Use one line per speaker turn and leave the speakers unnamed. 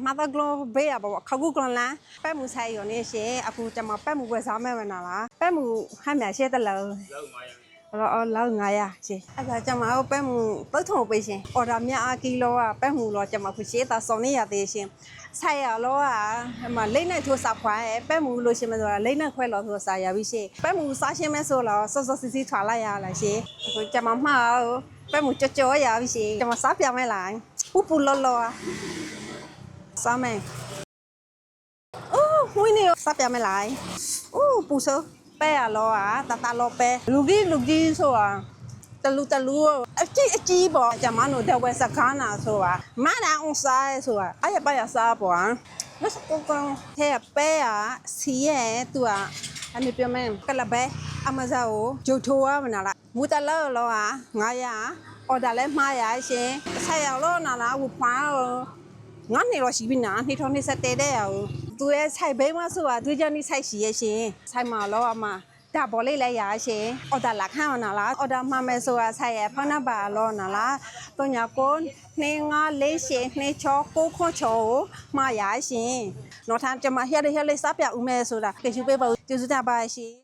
မှာတော့ကလောဘေးရပါခကူကလောလားပဲမှုဆိုင်ရောနေရှင်အခုကျမပဲမှုဝယ်စားမဲ့မနာလားပဲမှုဟမ်းမြရှဲတလုံးလောက်900ရှင်အဲ့ဒါကျမတို့ပဲမှုပုတ်ထုံပေးရှင်အော်ဒါမြအားကီလိုကပဲမှုတော့ကျမခုရှေးတာစောင်းနေရသေးရှင်ဆိုင်ရလောကဟိုလိမ့်နဲ့ထိုးစားခွာဲပဲမှုလို့ရှင်မဆိုတာလိမ့်နဲ့ခွဲလို့ထိုးစားရပြီရှင်ပဲမှုစားရှင်မဲဆိုတော့စောစောစီစီထွာလိုက်ရလားရှင်အခုကျမမှားပဲမှုကြောရပြီရှင်ကျမစားပြမဲလားပူလောလောစားမယ်အိုးဝင်းနေစားပြမဲလားအိုးပူစောပဲရလောတာလောပဲလူကြီးဆိုတာတလူအကြီးပေါ့ကျမတို့တော့ဝက်စကားနာဆိုတာမနာအောင်စားဆိုတာအဲ့ရပါရစားပေါ့မစကောကောင်ဟဲ့ပဲရစီရဲ့သူကအမေပြောမယ်ကလပဲအမဇာကိုဂျိုထိုးရမနာလားမူတလော900အော်ဒါလဲမှားရရှင်ဆက်ရလို့နာလားဘူးဖွာငါနေတော့ရှိပြီနာနှစ်ထောင်နှစ်ဆက်တဲတဲ့ရအောင်သူရဲ့ဆိုင်ဘိမ်းမဆိုတာသူကြောင့်နေဆိုင်ရှိရဲ့ရှင်ဆိုင်မှာလောအမဒါဘောလေးလဲရရှင်အော်ဒါလာခန့်နာလားအော်ဒါမှမဲဆိုတာဆိုင်ရဖနာပါလောနာလားတော့ညာကိုနေငါလေးရှင်နေချောကိုခွန်ချောမှာရရှင်တော့ထမ်းကျမဟဲ့လေးစားပြဦးမဲဆိုတာကေရှူပေးပါကျေးဇူးတင်ပါရှင်